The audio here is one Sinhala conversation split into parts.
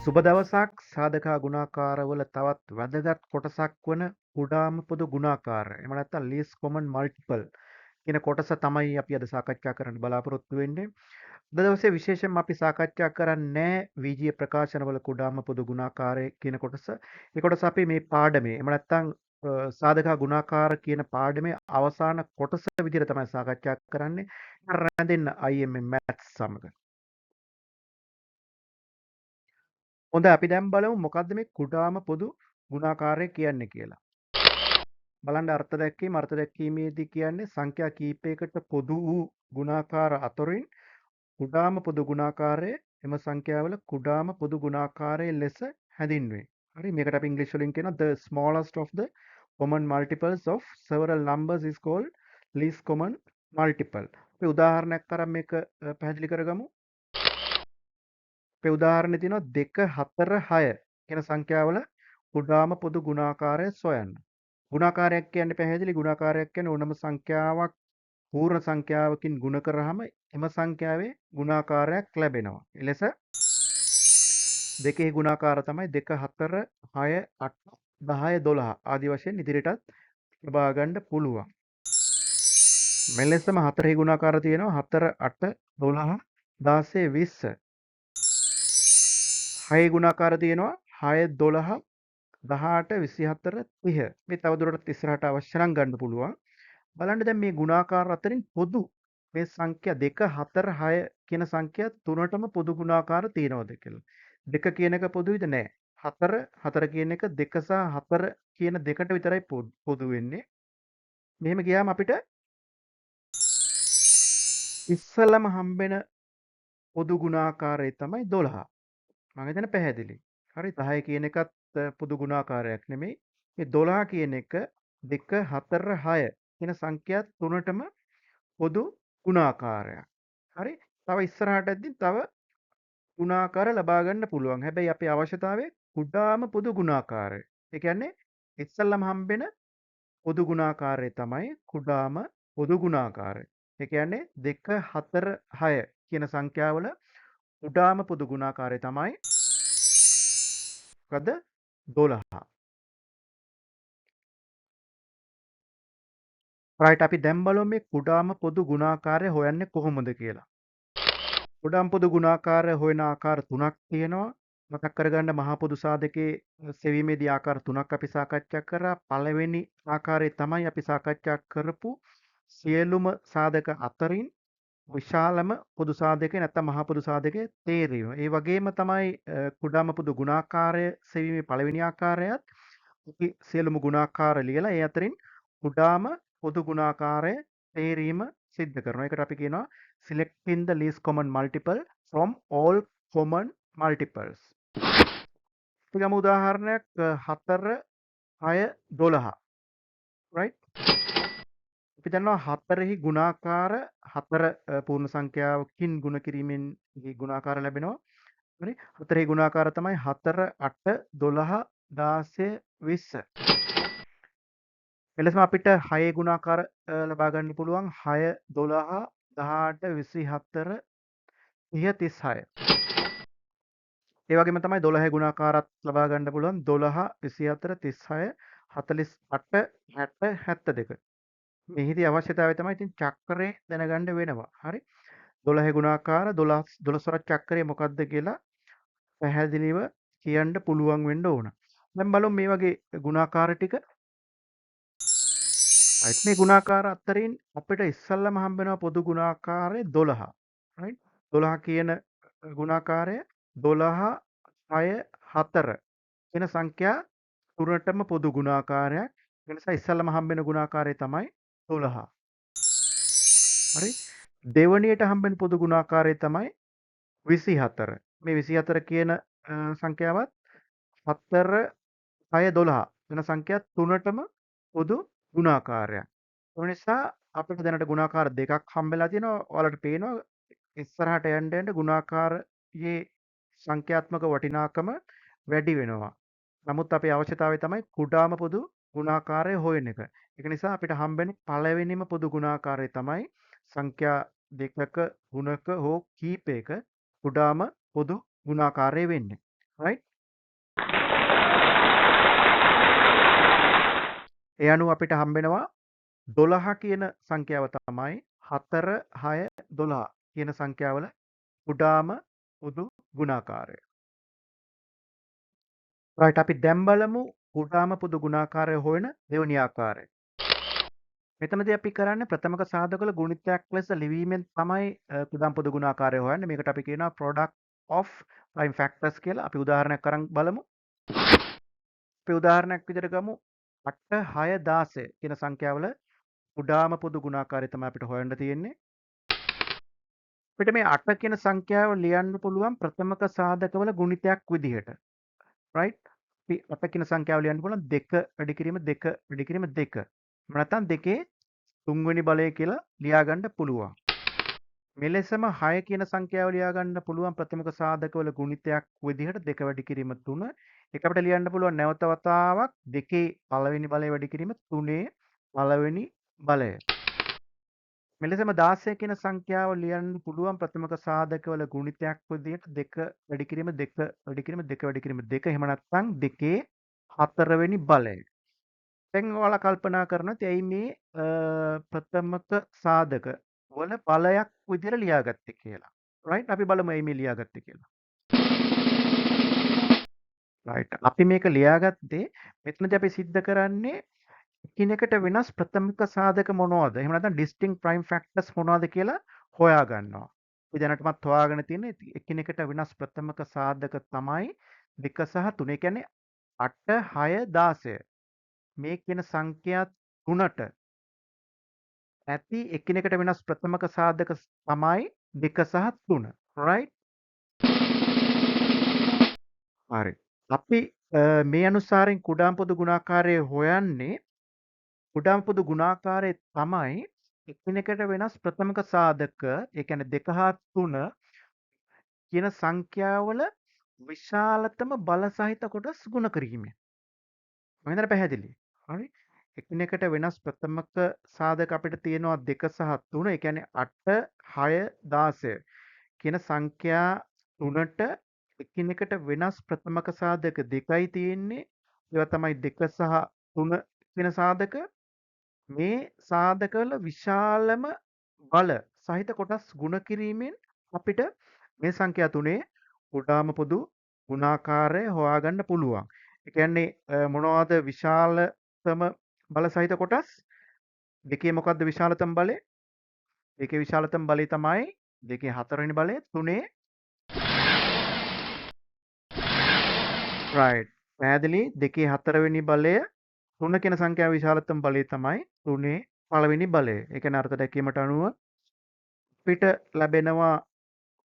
සුබ දවසක් සාධකා ගුණාකාරවල තවත් වැදගත් කොටසක් වන කුඩාම පොදු ගුණාකාර. එහෙම නැත්නම් least common multiple කියන කොටස තමයි අපි අද සාකච්ඡා කරන්න බලාපොරොත්තු වෙන්නේ. අද දවසේ විශේෂයෙන්ම අපි සාකච්ඡා කරන්නේ විජීය ප්‍රකාශනවල කුඩාම පොදු ගුණාකාරය කියන කොටස. ඒ කොටස අපි මේ පාඩමේ එහෙම නැත්නම් සාධකා ගුණාකාර කියන පාඩමේ අවසාන කොටස විදිහට තමයි සාකච්ඡා කරන්නේ. රැඳෙන්න IMM maths සමග. හොඳයි අපි දැන් බලමු මොකද්ද මේ කුඩාම පොදු ගුණාකාරය කියන්නේ කියලා. බලන්න අර්ථ දැක්වීමේදී කියන්නේ සංඛ්‍යා කීපයකට පොදු වූ ගුණාකාර අතරින් කුඩාම පොදු ගුණාකාරය එම සංඛ්‍යාවල කුඩාම පොදු ගුණාකාරය ලෙස හැඳින්වේ. හරි මේකට අපි ඉංග්‍රීසි වලින් කියනවා the smallest of the common multiples of several numbers is called least common multiple. අපි උදාහරණයක් තරම් මේක පැහැදිලි කරගමු. අපේ උදාහරණේ තියෙනවා 2 4 6 කියන සංඛ්‍යාවල කුඩාම පොදු ගුණාකාරය සොයන්න. ගුණාකාරයක් කියන්නේ පැහැදිලි ගුණාකාරයක් කියන්නේ ඕනම සංඛ්‍යාවක් පූර්ණ සංඛ්‍යාවකින් ගුණ කරාම එම සංඛ්‍යාවේ ගුණාකාරයක් ලැබෙනවා. එලෙස දෙකේ ගුණාකාර තමයි 2 4 6 8 10 12 ආදී වශයෙන් ඉදිරියටත් ලබා ගන්න පුළුවන්. මෙලෙසම 4 ගුණාකාර තියෙනවා 4 8 12 16 20 6 ගුණාකාර තියෙනවා 6 12 18 24 30 මේ තවදුරටත් ඉස්සරහට අවශ්‍ය නම් ගන්න පුළුවන්. බලන්න දැන් මේ ගුණාකාර අතරින් පොදු මේ සංඛ්‍යා 2 4 6 කියන සංඛ්‍යා තුනටම පොදු ගුණාකාර තියෙනවද කියලා. 2 කියන එක පොදුයිද නැහැ. 4 4 කියන එක 2 සහ 4 කියන දෙකට විතරයි පොදු වෙන්නේ. මෙහෙම ගියාම අපිට ඉස්සලම හම්බෙන පොදු ගුණාකාරය තමයි 12. මම හිතන්නේ පැහැදිලි. හරි 10 කියන එකත් පොදු ගුණාකාරයක් නෙමෙයි. මේ 12 කියන එක 2 4 6 කියන සංඛ්‍යා තුනටම පොදු ගුණාකාරයක්. හරි. තව ඉස්සරහට යද්දි තව ගුණාකාර ලබා ගන්න පුළුවන්. හැබැයි අපේ අවශ්‍යතාවය කුඩාම පොදු ගුණාකාරය. ඒ කියන්නේ ඉස්සල්ලාම හම්බෙන පොදු ගුණාකාරය තමයි කුඩාම පොදු ගුණාකාරය. ඒ කියන්නේ 2 4 6 කියන සංඛ්‍යාවල කුඩාම පොදු ගුණාකාරය තමයි මොකද 12. රයිට් අපි දැන් බලමු මේ කුඩාම පොදු ගුණාකාරය හොයන්නේ කොහොමද කියලා. කුඩාම පොදු ගුණාකාරය හොයන ආකාර තුනක් තියෙනවා. මතක් කරගන්න මහා පොදු සාධකයේ සෙවීමේදී ආකාර තුනක් අපි සාකච්ඡා කරා. පළවෙනි ආකාරය තමයි අපි සාකච්ඡා කරපු සියලුම සාධක අතරින් විශාලම පොදු සාධකය නැත්නම් මහා පොදු සාධකයේ තේරීම. ඒ වගේම තමයි කුඩාම පොදු ගුණාකාරය සෙවීමේ පළවෙනි ආකාරයත් අපි සියලුම ගුණාකාර ලියලා ඒ අතරින් කුඩාම පොදු ගුණාකාරය තේරීම සිද්ධ කරනවා. ඒකට අපි කියනවා selecting the least common multiple from all common multiples. අපි ගමු උදාහරණයක් 4 6 12 right අපි දන්නවා 4හි ගුණාකාර 4 පූර්ණ සංඛ්‍යාවකින් ගුණ කිරීමෙන් ගුණාකාර ලැබෙනවා. හරි 4හි ගුණාකාර තමයි 4 8 12 16 20. එලෙසම අපිට 6 ගුණාකාර ලබා ගන්න පුළුවන් 6 12 18 24 30 36. ඒ වගේම තමයි 12 ගුණාකාරات ලබා ගන්න පුළුවන් 12 24 36 48 60 72. මෙහිදී අවශ්‍යතාවය තමයි ඉතින් චක්‍රය දැනගන්න වෙනවා. හරි. 12 ගුණාකාර 12 චක්‍රය මොකක්ද කියලා පැහැදිලිව කියන්න පුළුවන් වෙන්න ඕන. දැන් බලමු මේ වගේ ගුණාකාර ටික. right මේ ගුණාකාර අතරින් අපිට ඉස්සල්ලාම හම්බ වෙනවා පොදු ගුණාකාරය 12. right 12 කියන ගුණාකාරය 12 6 4 කියන සංඛ්‍යා තුනටම පොදු ගුණාකාරයක්. ඒ නිසා ඉස්සල්ලාම හම්බ වෙන ගුණාකාරය තමයි 12. හරි දෙවනියට හම්බෙන පොදු ගුණාකාරය තමයි 24. මේ 24 කියන සංඛ්‍යාවත් 4 6 12 වෙන සංඛ්‍යා තුනටම පොදු ගුණාකාරයක්. ඒ නිසා අපිට දැනට ගුණාකාර දෙකක් හම්බෙලා තියෙනවා. ඔයාලට පේනවා ඉස්සරහට යන්න යන්න ගුණාකාරයේ සංඛ්‍යාත්මක වටිනාකම වැඩි වෙනවා. නමුත් අපේ අවශ්‍යතාවය තමයි කුඩාම පොදු ගුණාකාරය හොයන එක. ඒක නිසා අපිට හම්බෙන පළවෙනිම පොදු ගුණාකාරය තමයි සංඛ්‍යා දෙකක ගුණක හෝ කීපයක කුඩාම පොදු ගුණාකාරය වෙන්නේ. right? ඒ අනුව අපිට හම්බෙනවා 12 කියන සංඛ්‍යාව තමයි 4 6 12 කියන සංඛ්‍යාවල කුඩාම පොදු ගුණාකාරය. right අපි දැන් බලමු කුඩාම පොදු ගුණාකාරය හොයන දෙවෙනි ආකාරය. මෙතනදී අපි කරන්නේ ප්‍රථමක සාධකවල ගුණිතයක් ලෙස ලිවීමෙන් තමයි කුඩාම පොදු ගුණාකාරය හොයන්නේ. මේකට අපි කියනවා product of prime factors කියලා. අපි උදාහරණයක් අරන් බලමු. අපි උදාහරණයක් විදිහට ගමු 8 6 16 කියන සංඛ්‍යාවල කුඩාම පොදු ගුණාකාරය තමයි අපිට හොයන්න තියෙන්නේ. අපිට මේ 8 කියන සංඛ්‍යාව ලියන්න පුළුවන් ප්‍රථමක සාධකවල ගුණිතයක් විදිහට. right? අපි 8 කියන සංඛ්‍යාව ලියන්න පුළුවන් 2 වැඩි කිරීම 2 වැඩි කිරීම 2. නැත්නම් 2 තුන්වෙනි බලය කියලා ලියා ගන්න පුළුවන්. මෙලෙසම 6 කියන සංඛ්‍යාව ලියා ගන්න පුළුවන් ප්‍රථමක සාධකවල ගුණිතයක් විදිහට 2 වැඩි කිරීම 3. ඒක අපිට ලියන්න පුළුවන් නැවත වතාවක් 2 පළවෙනි බලය වැඩි කිරීම 3 පළවෙනි බලය. මෙලෙසම 16 කියන සංඛ්‍යාව ලියන්න පුළුවන් ප්‍රථමක සාධකවල ගුණිතයක් විදිහට 2 වැඩි කිරීම 2 වැඩි කිරීම 2 වැඩි කිරීම 2 එහෙම නැත්නම් 2 හතරවෙනි බලය. දැන් ඔයාලා කල්පනා කරනවා ඇයි මේ ප්‍රථමක සාධක වල බලයක් විදිහට ලියාගත්තේ කියලා. right අපි බලමු ඇයි මේ ලියාගත්තේ කියලා. right අපි මේක ලියාගත්තේ මෙතනදී අපි सिद्ध කරන්නේ එකිනෙකට වෙනස් ප්‍රථමික සාධක මොනවද? එහෙම නැත්නම් distinct prime factors මොනවද කියලා හොයා ගන්නවා. අපි දැනටමත් හොයාගෙන තියෙන එකිනෙකට වෙනස් ප්‍රථමික සාධක තමයි 2 සහ 3. ඒ කියන්නේ 8 6 16. මේ කියන සංඛ්‍යා තුනට ඇති එකිනෙකට වෙනස් ප්‍රථමක සාධක තමයි 2 සහ 3. right? හරි. අපි මේ අනුසාරයෙන් කුඩාම පොදු ගුණාකාරය හොයන්නේ කුඩාම පොදු ගුණාකාරය තමයි එකිනෙකට වෙනස් ප්‍රථමක සාධක ඒ කියන්නේ 2 හා 3 කියන සංඛ්‍යාවල විශාලතම බල සහිත කොටස් ගුණ කිරීමෙන්. මම හිතන්නේ පැහැදිලි. හරි. එකිනෙකට වෙනස් ප්‍රථමක සාධක අපිට තියෙනවා 2 සහ 3. ඒ කියන්නේ 8 6 16 කියන සංඛ්‍යා තුනට එකිනෙකට වෙනස් ප්‍රථමක සාධක දෙකයි තියෙන්නේ. ඒවා තමයි 2 සහ 3 කියන සාධක. මේ සාධකවල විශාලම බල සහිත කොටස් ගුණ කිරීමෙන් අපිට මේ සංඛ්‍යා තුනේ කුඩාම පොදු ගුණාකාරය හොයාගන්න පුළුවන්. ඒ කියන්නේ මොනවද විශාලතම බල සහිත කොටස්? දෙකේ මොකද්ද විශාලතම බලය? දෙකේ විශාලතම බලය තමයි දෙකේ හතරවෙනි බලය, තුනේ right. පැහැදිලි දෙකේ හතරවෙනි බලය තුන කියන සංඛ්‍යාව විශාලතම බලය තමයි තුනේ පළවෙනි බලය. ඒ කියන්නේ අර්ථ දැක්වීමට අනුව අපිට ලැබෙනවා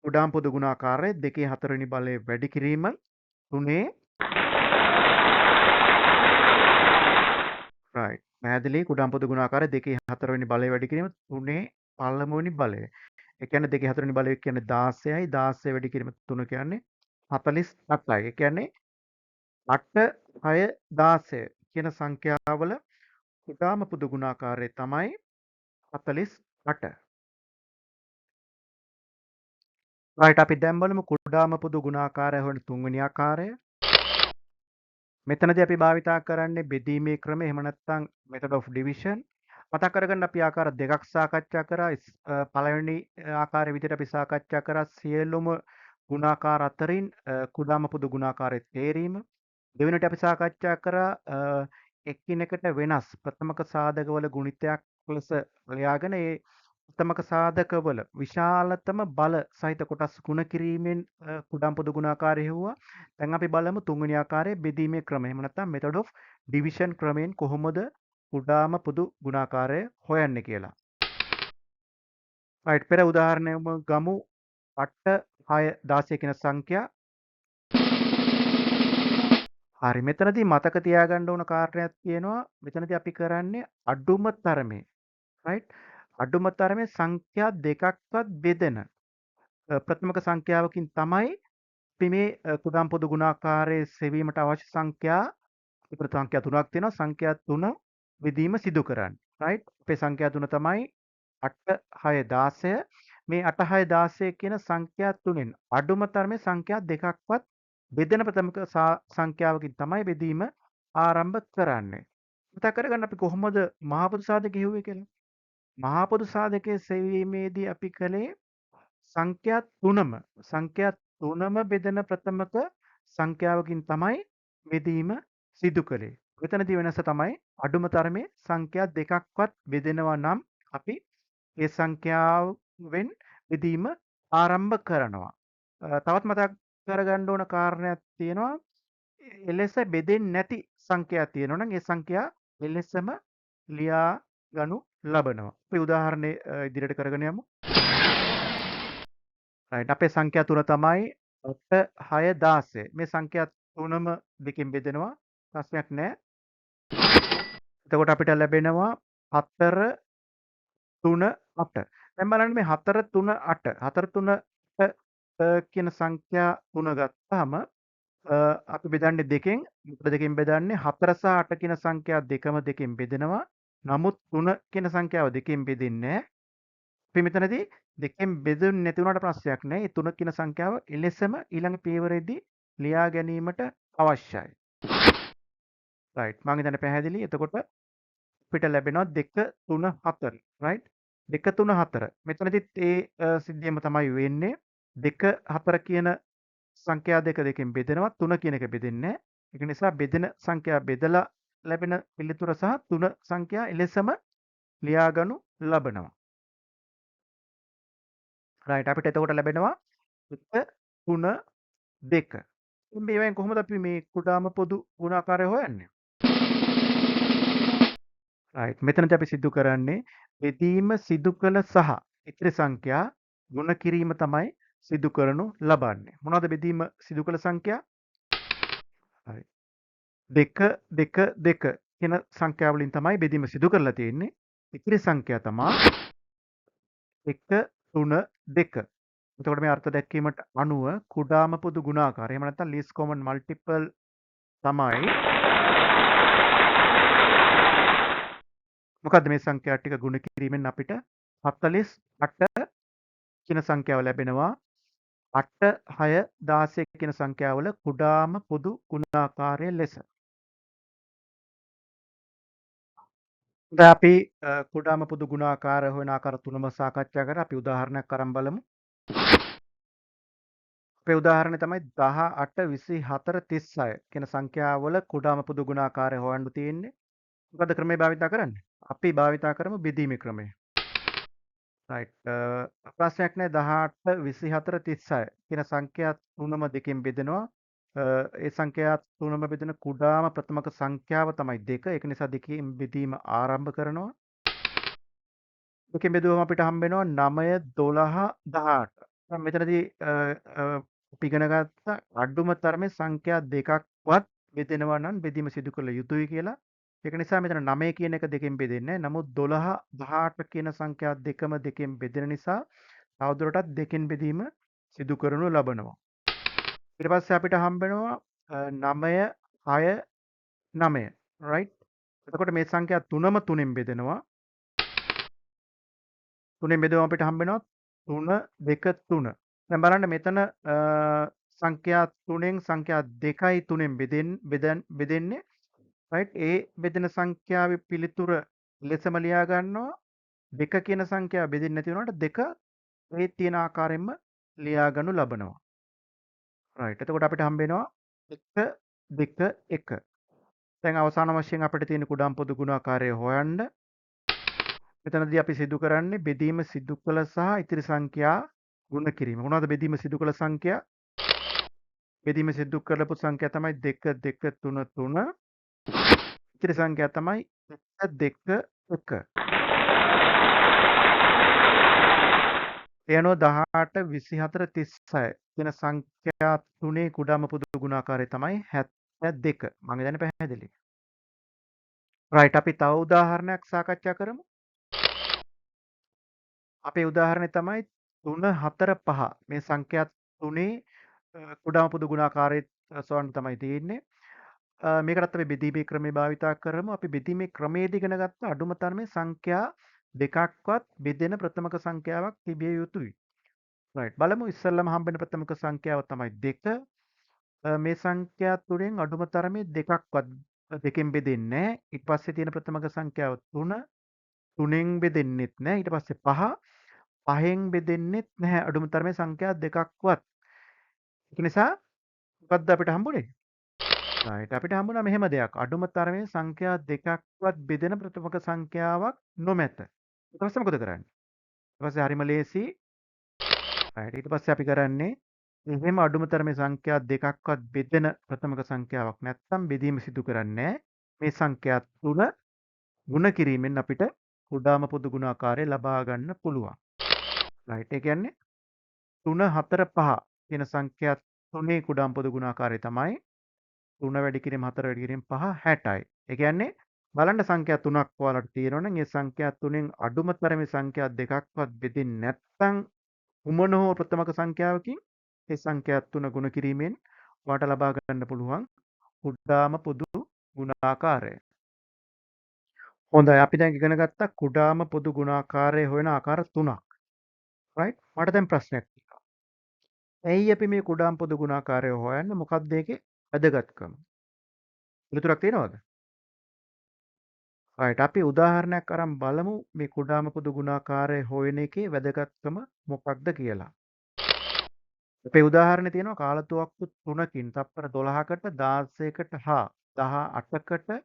කුඩාම පොදු ගුණාකාරය දෙකේ හතරවෙනි බලය වැඩි කිරීම තුනේ right. පැහැදිලි කුඩාම පොදු ගුණාකාරය දෙකේ හතරවෙනි බලය වැඩි කිරීම තුනේ පළමුවෙනි බලය. ඒ කියන්නේ දෙකේ හතරවෙනි බලය කියන්නේ 16යි 16 වැඩි කිරීම 3 කියන්නේ 48යි. ඒ කියන්නේ 8 6 16 කියන සංඛ්‍යාවල කුඩාම පොදු ගුණාකාරය තමයි 48. right අපි දැන් බලමු කුඩාම පොදු ගුණාකාරය හොයන තුන්වෙනි ආකාරය. මෙතනදී අපි භාවිතා කරන්නේ බෙදීමේ ක්‍රමය එහෙම නැත්නම් method of division. මතක් කරගන්න අපි ආකාර දෙකක් සාකච්ඡා කරා. පළවෙනි ආකාරය විදිහට අපි සාකච්ඡා කරා සියලුම ගුණාකාර අතරින් කුඩාම පොදු ගුණාකාරයේ තේරීම. දෙවෙනිට අපි සාකච්ඡා කරා එකිනෙකට වෙනස් ප්‍රථමක සාධකවල ගුණිතයක් ලෙස ලියාගෙන ඒ ප්‍රථමක සාධකවල විශාලතම බල සහිත කොටස් ගුණ කිරීමෙන් කුඩාම පොදු ගුණාකාරය හෙව්වා. දැන් අපි බලමු තුන්වෙනි ආකාරයේ බෙදීමේ ක්‍රමය. එහෙම නැත්නම් method of division ක්‍රමයෙන් කොහොමද කුඩාම පොදු ගුණාකාරය හොයන්නේ කියලා. right පෙර උදාහරණයම ගමු 8 6 16 කියන සංඛ්‍යා. හරි මෙතනදී මතක තියාගන්න ඕන කාරණයක් තියෙනවා. මෙතනදී අපි කරන්නේ අඩුම තරමේ right අඩුම තරමේ සංඛ්‍යා දෙකක්වත් බෙදෙන ප්‍රථමක සංඛ්‍යාවකින් තමයි අපි මේ කුඩාම පොදු ගුණාකාරයේ සෙවීමට අවශ්‍ය සංඛ්‍යා අපිට සංඛ්‍යා තුනක් තියෙනවා. සංඛ්‍යා තුන බෙදීම සිදු කරන්නේ. right අපේ සංඛ්‍යා තුන තමයි 8 6 16. මේ 8 6 16 කියන සංඛ්‍යා තුනෙන් අඩුම තරමේ සංඛ්‍යා දෙකක්වත් බෙදෙන ප්‍රථමක සංඛ්‍යාවකින් තමයි බෙදීම ආරම්භ කරන්නේ. මතක් කරගන්න අපි කොහොමද මහා පොදු සාධක හෙව්වේ කියලා. මහා පොදු සාධකයේ සෙවීමේදී අපි කළේ සංඛ්‍යා තුනම බෙදෙන ප්‍රථමක සංඛ්‍යාවකින් තමයි බෙදීම සිදු කළේ. මෙතනදී වෙනස තමයි අඩුම තරමේ සංඛ්‍යා දෙකක්වත් බෙදෙනවා නම් අපි ඒ සංඛ්‍යාවෙන් බෙදීම ආරම්භ කරනවා. තවත් මතක් කරගන්න ඕන කාරණයක් තියෙනවා. එලෙස බෙදෙන්නේ නැති සංඛ්‍යා තියෙනවා නම් ඒ සංඛ්‍යා එලෙසම ලියා ගනු ලබනවා. අපි උදාහරණේ ඉදිරියට කරගෙන යමු. රයිට් අපේ සංඛ්‍යා තුන තමයි 8 6 16. මේ සංඛ්‍යා තුනම දෙකෙන් බෙදෙනවා. ප්‍රශ්නයක් නැහැ. එතකොට අපිට ලැබෙනවා 4 3 8. දැන් බලන්න මේ 4 3 8. 4 3 කියන සංඛ්‍යා තුන ගත්තාම අපි බෙදන්නේ දෙකෙන්. මොකද දෙකෙන් බෙදන්නේ 4 සහ 8 කියන සංඛ්‍යා දෙකම දෙකෙන් බෙදෙනවා. නමුත් 3 කියන සංඛ්‍යාව දෙකෙන් බෙදෙන්නේ නැහැ. අපි මෙතනදී දෙකෙන් බෙදුන්නේ නැති වුණාට ප්‍රශ්නයක් නැහැ. මේ 3 කියන සංඛ්‍යාව එලෙසම ඊළඟ පියවරේදී ලියා ගැනීමට අවශ්‍යයි. රයිට්. මම හිතන්නේ පැහැදිලි. එතකොට අපිට ලැබෙනවා 2 3 4. රයිට්. 2 3 4. මෙතනදිත් ඒ සිද්ධියම තමයි වෙන්නේ. 2 4 කියන සංඛ්‍යා දෙක දෙකෙන් බෙදෙනවා. 3 කියන එක බෙදෙන්නේ නැහැ. ඒක නිසා බෙදෙන සංඛ්‍යා බෙදලා ලැබෙන පිළිතුර සහ 3 සංඛ්‍යා එලෙසම ලියාගනු ලබනවා. රයිට්. අපිට එතකොට ලැබෙනවා 1 3 2. මේවෙන් කොහොමද අපි මේ කුඩාම පොදු ගුණාකාරය හොයන්නේ? රයිට්. මෙතනදී අපි සිදු කරන්නේ බෙදීම සිදු කළ සහ ඉතිරි සංඛ්‍යා ගුණ කිරීම තමයි සිදු කරනු ලබන්නේ. මොනවද බෙදීම සිදු කළ සංඛ්‍යා? හරි. 2 2 2 කියන සංඛ්‍යා වලින් තමයි බෙදීම සිදු කරලා තියෙන්නේ. ඉතිරි සංඛ්‍යා තමයි 1 3 2. එතකොට මේ අර්ථ දැක්වීමට අනුව කුඩාම පොදු ගුණාකාරය එහෙම නැත්නම් least common multiple තමයි මොකද්ද මේ සංඛ්‍යා ටික ගුණ කිරීමෙන් අපිට 48 කියන සංඛ්‍යාව ලැබෙනවා. 8 6 16 කියන සංඛ්‍යාවල කුඩාම පොදු ගුණාකාරය ලෙස. දැන් අපි කුඩාම පොදු ගුණාකාර හොයන ආකාර තුනම සාකච්ඡා කරා. අපි උදාහරණයක් අරන් බලමු. අපේ උදාහරණය තමයි 18 24 36 කියන සංඛ්‍යාවල කුඩාම පොදු ගුණාකාරය හොයන්න තියෙන්නේ. මොකද ක්‍රමය භාවිතා කරන්නේ? අපි භාවිතා කරමු බෙදීමේ ක්‍රමය. රයිට්. ප්‍රශ්නයක් නැහැ. 18 24 36 කියන සංඛ්‍යා තුනම දෙකෙන් බෙදෙනවා. ඒ සංඛ්‍යා තුනම බෙදෙන කුඩාම ප්‍රථමක සංඛ්‍යාව තමයි 2. ඒක නිසා දෙකෙන් බෙදීම ආරම්භ කරනවා. දෙකෙන් බෙදුවම අපිට හම්බ වෙනවා 9 12 18. දැන් මෙතනදී අපි ඉගෙන ගත්ත අඩුම තරමේ සංඛ්‍යා දෙකක්වත් බෙදෙනවා නම් බෙදීම සිදු කළ යුතුයි කියලා. ඒක නිසා මෙතන 9 කියන එක දෙකෙන් බෙදෙන්නේ නැහැ. නමුත් 12 18 කියන සංඛ්‍යා දෙකම දෙකෙන් බෙදෙන නිසා තවදුරටත් දෙකෙන් බෙදීම සිදු කරනු ලබනවා. ඊට පස්සේ අපිට හම්බ වෙනවා 9 6 9. රයිට්. එතකොට මේ සංඛ්‍යා තුනම තුනෙන් බෙදෙනවා. තුනෙන් බෙදුවම අපිට හම්බ වෙනවා 3 2 3. දැන් බලන්න මෙතන සංඛ්‍යා තුනෙන් සංඛ්‍යා 2යි තුනෙන් බෙදෙන්නේ. රයිට්. ඒ බෙදෙන සංඛ්‍යාවේ පිළිතුර ලෙසම ලියා ගන්නවා. 2 කියන සංඛ්‍යාව බෙදෙන්නේ නැති වුණාට 2 ඒ තියෙන ආකාරයෙන්ම ලියා ගනු ලබනවා. රයිට්. එතකොට අපිට හම්බ වෙනවා 1 2 1. දැන් අවසාන වශයෙන් අපිට තියෙන කුඩාම පොදු ගුණාකාරය හොයන්න. මෙතනදී අපි සිදු කරන්නේ බෙදීම සිදු කළ සහ ඉතිරි සංඛ්‍යා ගුණ කිරීම. මොනවද බෙදීම සිදු කළ සංඛ්‍යා? බෙදීම සිදු කරපු සංඛ්‍යා තමයි 2 2 3 3. ඉතිරි සංඛ්‍යා තමයි 1 2 1. ඒ අනුව 18 24 36 කියන සංඛ්‍යා තුනේ කුඩාම පොදු ගුණාකාරය තමයි 72. මම හිතන්නේ පැහැදිලි. රයිට්. අපි තව උදාහරණයක් සාකච්ඡා කරමු. අපේ උදාහරණය තමයි 3 4 5. මේ සංඛ්‍යා තුනේ කුඩාම පොදු ගුණාකාරය සොයන්න තමයි තියෙන්නේ. මේකටත් අපි බෙදීමේ ක්‍රමය භාවිතා කරමු. අපි බෙදීමේ ක්‍රමයේදී ඉගෙන ගත්ත අඩුම තරමේ සංඛ්‍යා දෙකක්වත් බෙදෙන ප්‍රථමක සංඛ්‍යාවක් තිබිය යුතුයි. රයිට්. බලමු ඉස්සෙල්ලාම හම්බෙන ප්‍රථමක සංඛ්‍යාව තමයි 2. මේ සංඛ්‍යා තුනෙන් අඩුම තරමේ දෙකක්වත් දෙකෙන් බෙදෙන්නේ නැහැ. ඊට පස්සේ තියෙන ප්‍රථමක සංඛ්‍යාව 3 3න් බෙදෙන්නෙත් නැහැ. ඊට පස්සේ 5 5න් බෙදෙන්නෙත් නැහැ. අඩුම තරමේ සංඛ්‍යා දෙකක්වත්. ඒක නිසා මොකද්ද අපිට හම්බුනේ? රයිට් අපිට හම්බුණා මෙහෙම දෙයක්. අඩුම තරමේ සංඛ්‍යා දෙකක්වත් බෙදෙන ප්‍රථමක සංඛ්‍යාවක් නොමැත. ඊට පස්සේ මොකද කරන්නේ? ඊට පස්සේ හරිම ලේසි. රයිට් ඊට පස්සේ අපි කරන්නේ එහෙම අඩුම තරමේ සංඛ්‍යා දෙකක්වත් බෙදෙන ප්‍රථමක සංඛ්‍යාවක් නැත්නම් බෙදීම සිදු කරන්නේ මේ සංඛ්‍යා තුන ගුණ කිරීමෙන් අපිට කුඩාම පොදු ගුණාකාරය ලබා ගන්න පුළුවන්. රයිට් ඒ කියන්නේ 3 4 5 කියන සංඛ්‍යා තුනේ කුඩාම පොදු ගුණාකාරය තමයි 3 වැඩි කිරීම 4 වැඩි කිරීම 5 60යි. ඒ කියන්නේ බලන්න සංඛ්‍යා තුනක් ඔයාලට තියෙනවනම් ඒ සංඛ්‍යා තුනෙන් අඩුම තරමේ සංඛ්‍යා දෙකක්වත් බෙදෙන්නේ නැත්නම් කුමන හෝ ප්‍රථමක සංඛ්‍යාවකින් ඒ සංඛ්‍යා තුන ගුණ කිරීමෙන් ඔයාලට ලබා ගන්න පුළුවන් කුඩාම පොදු ගුණාකාරය. හොඳයි අපි දැන් ඉගෙන ගත්තා කුඩාම පොදු ගුණාකාරය හොයන ආකාර තුනක්. රයිට් මට දැන් ප්‍රශ්නයක් තියෙනවා. ඇයි අපි මේ කුඩාම පොදු ගුණාකාරය හොයන්නේ? මොකක්ද ඒකේ වැදගත්කම? පිළිතුරක් තියෙනවද? රයිට් අපි උදාහරණයක් අරන් බලමු මේ කුඩාම පොදු ගුණාකාරය හොයන එකේ වැදගත්කම මොකක්ද කියලා. අපේ උදාහරණේ තියෙනවා කාලතුවක්කු 3කින් තප්පර 12කට 16කට හා 18කට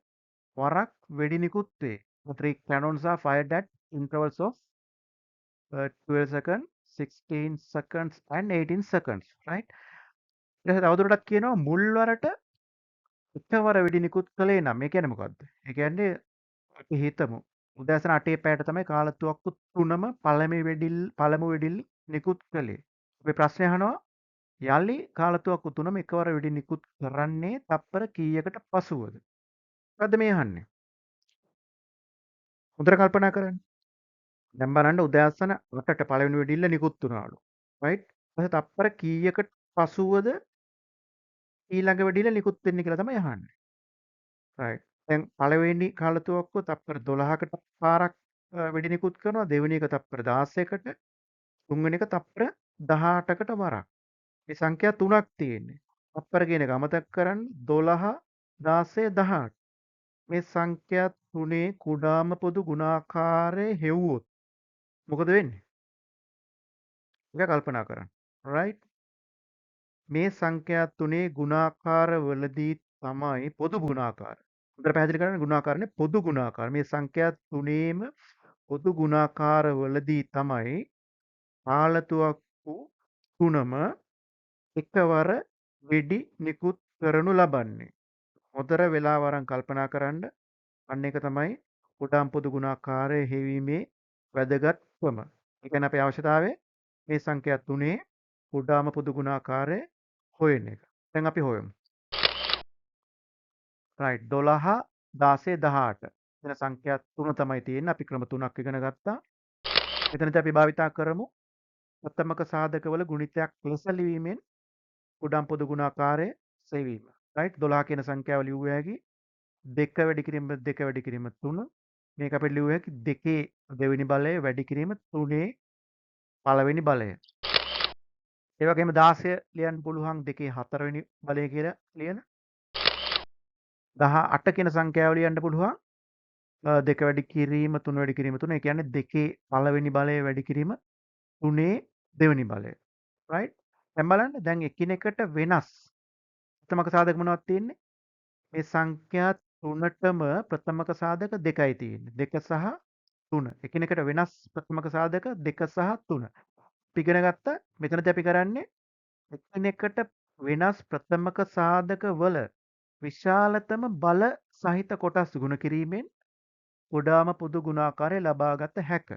වරක් වෙඩි නිකුත් වේ. The three cannons are fired at intervals of 12 seconds, 16 seconds and 18 seconds. Right? ඊට පස්සේ තවදුරටත් කියනවා මුල් වරට එකවර වෙඩි නිකුත් කළේ නම් ඒ කියන්නේ මොකද්ද? ඒ කියන්නේ අපි හිතමු උදෑසන 8 පැයට තමයි කාලතුවක්කු 3ම පළමු වෙඩිල්ල නිකුත් කළේ. අපි ප්‍රශ්නේ අහනවා යලි කාලතුවක්කු 3ම එකවර වෙඩි නිකුත් කරන්නේ තප්පර කීයකට පසුවද? මොකද්ද මේ අහන්නේ? හොඳට කල්පනා කරන්න. දැන් බලන්න උදෑසන 8ට පළවෙනි වෙඩිල්ල නිකුත් වුණාලු. රයිට්? ඊට තප්පර කීයකට පසුවද ඊළඟ වෙඩිල්ල නිකුත් වෙන්නේ කියලා තමයි අහන්නේ. රයිට්. දැන් පළවෙනි කාලතුවක්කුව තප්පර 12කට පාරක් වෙඩි නිකුත් කරනවා. දෙවෙනි එක තප්පර 16කට, තුන්වෙනි එක තප්පර 18කට වරක්. මේ සංඛ්‍යා තුනක් තියෙන්නේ. තප්පර කියන එක අමතක කරන්න 12 16 18. මේ සංඛ්‍යා තුනේ කුඩාම පොදු ගුණාකාරය හෙව්වොත් මොකද වෙන්නේ? ඒක කල්පනා කරන්න. රයිට්? මේ සංඛ්‍යා තුනේ ගුණාකාර වලදී තමයි පොදු ගුණාකාර. හොඳට පැහැදිලි කරගන්න ගුණාකාරනේ පොදු ගුණාකාර. මේ සංඛ්‍යා තුනේම පොදු ගුණාකාර වලදී තමයි කාලතුවක්කු තුනම එකවර වෙඩි නිකුත් කරනු ලබන්නේ. හොඳට වෙලාව අරන් කල්පනා කරන්න. අන්න ඒක තමයි කුඩාම පොදු ගුණාකාරය හෙවීමේ වැදගත්කම. ඒ කියන්නේ අපේ අවශ්‍යතාවය මේ සංඛ්‍යා තුනේ කුඩාම පොදු ගුණාකාරය හොයන එක. දැන් අපි හොයමු. රයිට් 12 16 18 වෙන සංඛ්‍යා තුන තමයි තියෙන්නේ. අපි ක්‍රම තුනක් ඉගෙන ගත්තා. මෙතනදී අපි භාවිතා කරමු ප්‍රථමක සාධකවල ගුණිතයක් ලෙස ලිවීමෙන් කුඩාම පොදු ගුණාකාරය සෙවීම. රයිට් 12 කියන සංඛ්‍යාව ලියුව හැකි 2 වැඩි කිරීම 2 වැඩි කිරීම 3 මේක අපිට ලියුව හැකි 2 දෙවෙනි බලය වැඩි කිරීම 3 පළවෙනි බලය. ඒ වගේම 16 ලියන්න පුළුවන් 2 හතරවෙනි බලය කියලා ලියන. 18 කියන සංඛ්‍යාව ලියන්න පුළුවන් 2 වැඩි කිරීම 3 වැඩි කිරීම 3 ඒ කියන්නේ 2 පළවෙනි බලය වැඩි කිරීම 3 දෙවෙනි බලය. රයිට්? දැන් බලන්න දැන් එකිනෙකට වෙනස් ප්‍රථමක සාධක මොනවද තියෙන්නේ? මේ සංඛ්‍යා තුනටම ප්‍රථමක සාධක දෙකයි තියෙන්නේ. 2 සහ 3. එකිනෙකට වෙනස් ප්‍රථමක සාධක 2 සහ 3. අපි ඉගෙන ගත්තා මෙතනදී අපි කරන්නේ එකිනෙකට වෙනස් ප්‍රථමක සාධක වල විශාලතම බල සහිත කොටස් ගුණ කිරීමෙන් කුඩාම පොදු ගුණාකාරය ලබාගත හැක.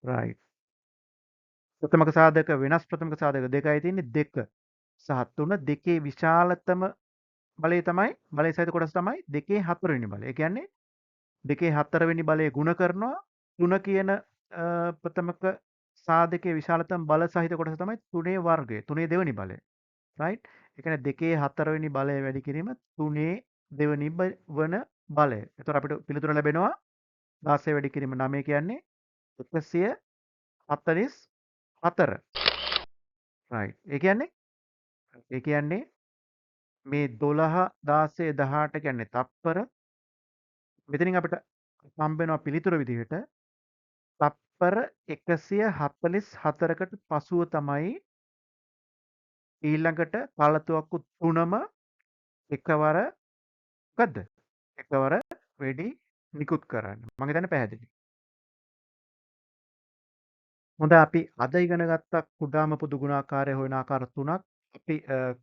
රයිට්. ප්‍රථමක සාධක වෙනස් ප්‍රථමක සාධක දෙකයි තියෙන්නේ 2 සහ 3 දෙකේ විශාලතම බලය තමයි බලය සහිත කොටස තමයි 2 හතරවෙනි බලය. ඒ කියන්නේ 2 හතරවෙනි බලය ගුණ කරනවා 3 කියන ප්‍රථමක සාධකයේ විශාලතම බල සහිත කොටස තමයි 3 වර්ගය. 3 දෙවෙනි බලය. රයිට්? ඒ කියන්නේ 2 හතරවෙනි බලය වැඩි කිරීම 3 දෙවෙනි වන බලය. එතකොට අපිට පිළිතුර ලැබෙනවා 16 වැඩි කිරීම 9 කියන්නේ 144. රයිට්. ඒ කියන්නේ ඒ කියන්නේ මේ 12 16 18 කියන්නේ තත්පර. මෙතනින් අපිට හම්බ වෙනවා පිළිතුර විදිහට තත්පර 144කට පසුව තමයි ඊළඟට කාලතුවක්කු තුනම එකවර මොකද්ද? එකවර වෙඩි නිකුත් කරන්න. මම හිතන්නේ පැහැදිලි. හොඳයි අපි අද ඉගෙන ගත්ත කුඩාම පොදු ගුණාකාරය හොයන ආකාර තුනක්. අපි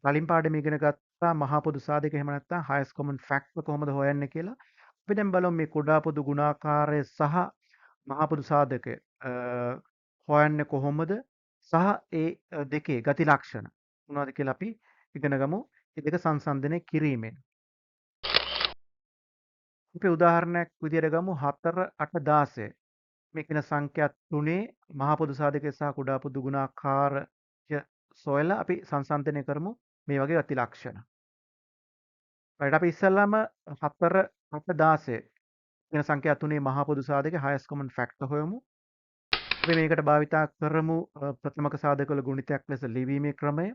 කලින් පාඩමේ ඉගෙන ගත්තා මහා පොදු සාධක එහෙම නැත්නම් highest common factor කොහොමද හොයන්නේ කියලා. අපි දැන් බලමු මේ කුඩා පොදු ගුණාකාරය සහ මහා පොදු සාධකය හොයන්නේ කොහොමද? සහ ඒ දෙකේ ගති ලක්ෂණ මොනවද කියලා අපි ඉගෙන ගමු. මේ දෙක සංසන්දනය කිරීමෙන්. අපි උදාහරණයක් විදියට ගමු 4 8 16 මේ කියන සංඛ්‍යා තුනේ මහා පොදු සාධකය සහ කුඩා පොදු ගුණාකාරය සොයලා අපි සංසන්දනය කරමු මේ වගේ ගති ලක්ෂණ. right අපි ඉස්සෙල්ලාම 4 8 16 කියන සංඛ්‍යා තුනේ මහා පොදු සාධකයේ highest common factor හොයමු. අපි මේකට භාවිතා කරමු ප්‍රථමක සාධකවල ගුණිතයක් ලෙස ලිවීමේ ක්‍රමය.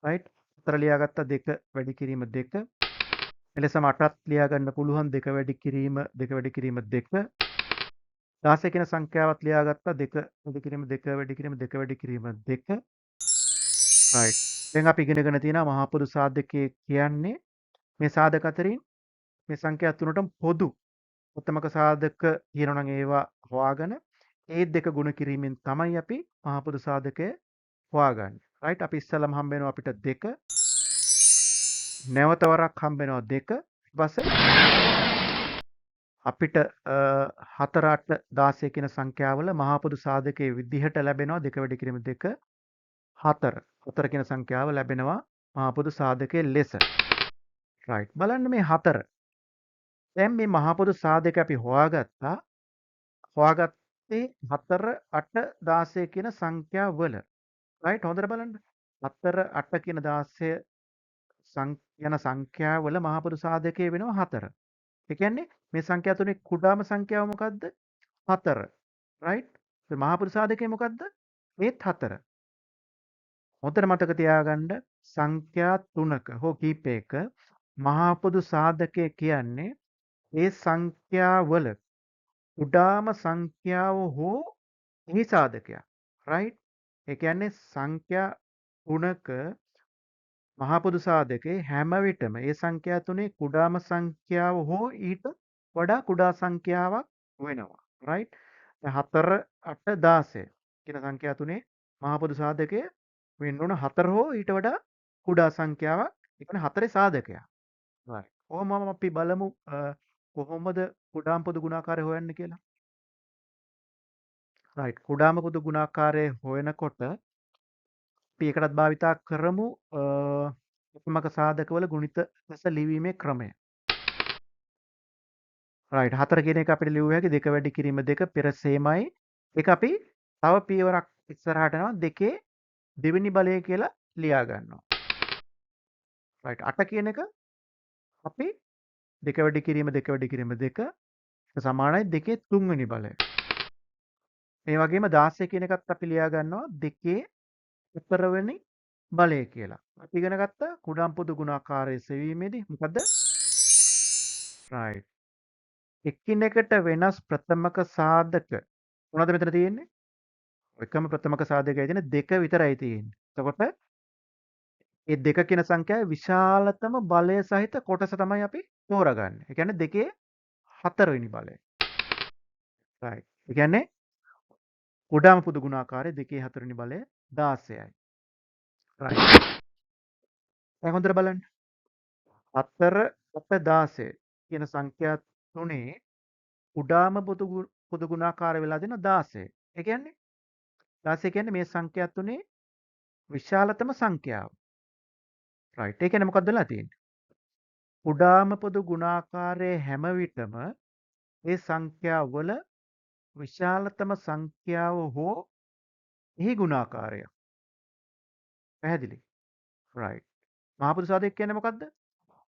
right 4 ලියාගත්ත 2 වැඩි කිරීම 2. එලෙසම 8ත් ලියා ගන්න පුළුවන් 2 වැඩි කිරීම 2 වැඩි කිරීම 2. 16 කියන සංඛ්‍යාවත් ලියාගත්තා 2 වැඩි කිරීම 2 වැඩි කිරීම 2 වැඩි කිරීම 2. right දැන් අපි ඉගෙනගෙන තියෙනවා මහා පොදු සාධකයේ කියන්නේ මේ සාධක අතරින් මේ සංඛ්‍යා තුනටම පොදු ප්‍රථමක සාධක තියෙනවා නම් ඒවා හොයාගෙන ඒ දෙක ගුණ කිරීමෙන් තමයි අපි මහා පොදු සාධකය හොයාගන්නේ. right අපි ඉස්සෙල්ලාම හම්බ වෙනවා අපිට 2 නැවත වරක් හම්බ වෙනවා 2 ඊට පස්සේ අපිට 4 8 16 කියන සංඛ්‍යාවල මහා පොදු සාධකයේ විදිහට ලැබෙනවා 2 වැඩි කිරීම 2 4 4 කියන සංඛ්‍යාව ලැබෙනවා මහා පොදු සාධකයේ ලෙස. right බලන්න මේ 4 දැන් මේ මහා පොදු සාධක අපි හොයාගත්තා. හොයාගත්තේ 4 8 16 කියන සංඛ්‍යාවල. right හොඳට බලන්න. 4 8 කියන 16 යන සංඛ්‍යාවල මහා පොදු සාධකයේ වෙනවා 4. ඒ කියන්නේ මේ සංඛ්‍යා තුනේ කුඩාම සංඛ්‍යාව මොකද්ද? 4. right? ඒ මහා පොදු සාධකය මොකද්ද? ඒත් 4. හොඳට මතක තියාගන්න සංඛ්‍යා තුනක හෝ කීපයක මහා පොදු සාධකය කියන්නේ ඒ සංඛ්‍යාවල කුඩාම සංඛ්‍යාව හෝ එහි සාධකයක්. right? ඒ කියන්නේ සංඛ්‍යා තුනක මහා පොදු සාධකයේ හැම විටම ඒ සංඛ්‍යා තුනේ කුඩාම සංඛ්‍යාව හෝ ඊට වඩා කුඩා සංඛ්‍යාවක් වෙනවා. right? දැන් 4 8 16 කියන සංඛ්‍යා තුනේ මහා පොදු සාධකය වෙන්න ඕන 4 හෝ ඊට වඩා කුඩා සංඛ්‍යාවක්. ඒ කියන්නේ 4 සාධකයක්. right. කොහොමම අපි බලමු කොහොමද කුඩාම පොදු ගුණාකාරය හොයන්නේ කියලා. right. කුඩාම පොදු ගුණාකාරය හොයනකොට අපි ඒකටත් භාවිතා කරමු ප්‍රථමක සාධකවල ගුණිත ලෙස ලිවීමේ ක්‍රමය. right 4 කියන එක අපිට ලියුව හැකි 2 වැඩි කිරීම 2 පෙර සේමයි. ඒක අපි තව පියවරක් ඉස්සරහට යනවා 2 දෙවෙනි බලය කියලා ලියා ගන්නවා. right 8 කියන එක අපි 2 වැඩි කිරීම 2 වැඩි කිරීම 2 සමානයි 2 තුන්වෙනි බලය. මේ වගේම 16 කියන එකත් අපි ලියා ගන්නවා 2 උත්තරවෙනි බලය කියලා. අපි ඉගෙන ගත්ත කුඩාම් පොදු ගුණාකාරය සෙවීමේදී මොකද්ද? right. එකිනෙකට වෙනස් ප්‍රථමක සාධක මොනවද මෙතන තියෙන්නේ? එකම ප්‍රථමක සාධකයයි තියෙන්නේ 2 විතරයි තියෙන්නේ. එතකොට මේ 2 කියන සංඛ්‍යාවේ විශාලතම බලය සහිත කොටස තමයි අපි තෝරගන්නේ. ඒ කියන්නේ 2 4 වෙනි බලය. right. ඒ කියන්නේ කුඩාම පොදු ගුණාකාරයේ 2 4 වෙනි බලය 16යි. right. දැන් හොඳට බලන්න. 4 8 16 කියන සංඛ්‍යා තුනේ කුඩාම පොදු ගුණාකාරය වෙලා දෙන 16. ඒ කියන්නේ 16 කියන්නේ මේ සංඛ්‍යා තුනේ විශාලතම සංඛ්‍යාව. right. ඒ කියන්නේ මොකක්ද වෙලා තියෙන්නේ? කුඩාම පොදු ගුණාකාරයේ හැම විටම ඒ සංඛ්‍යාවල විශාලතම සංඛ්‍යාව හෝ එහි ගුණාකාරය. පැහැදිලි? right. මහා පොදු සාධකය කියන්නේ මොකද්ද?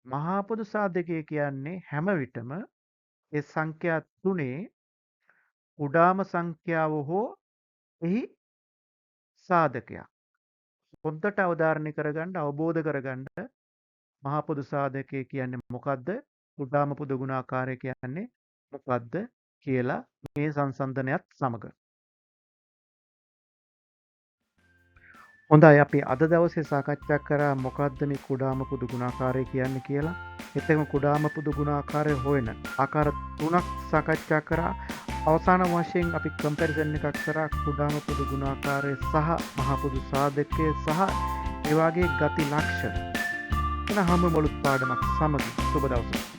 මහා පොදු සාධකය කියන්නේ හැම විටම ඒ සංඛ්‍යා තුනේ කුඩාම සංඛ්‍යාව හෝ එහි සාධකයක්. පොද්දට අවධාරණය කරගන්න අවබෝධ කරගන්න මහා පොදු සාධකය කියන්නේ මොකද්ද? කුඩාම පොදු ගුණාකාරය කියන්නේ මොකද්ද කියලා මේ සංසන්දනයත් සමග. හොඳයි අපි අද දවසේ සාකච්ඡා කරා මොකද්ද මේ කුඩාම පොදු ගුණාකාරය කියන්නේ කියලා. එතෙම කුඩාම පොදු ගුණාකාරය හොයන ආකාර තුනක් සාකච්ඡා කරා. අවසාන වශයෙන් අපි කම්පැරිසන් එකක් කරා කුඩාම පොදු ගුණාකාරය සහ මහා පොදු සාධකය සහ ඒ වගේ ගති ලක්ෂණ. එන හැම මොළුත් පාඩමක් සමග සුබ දවසක්.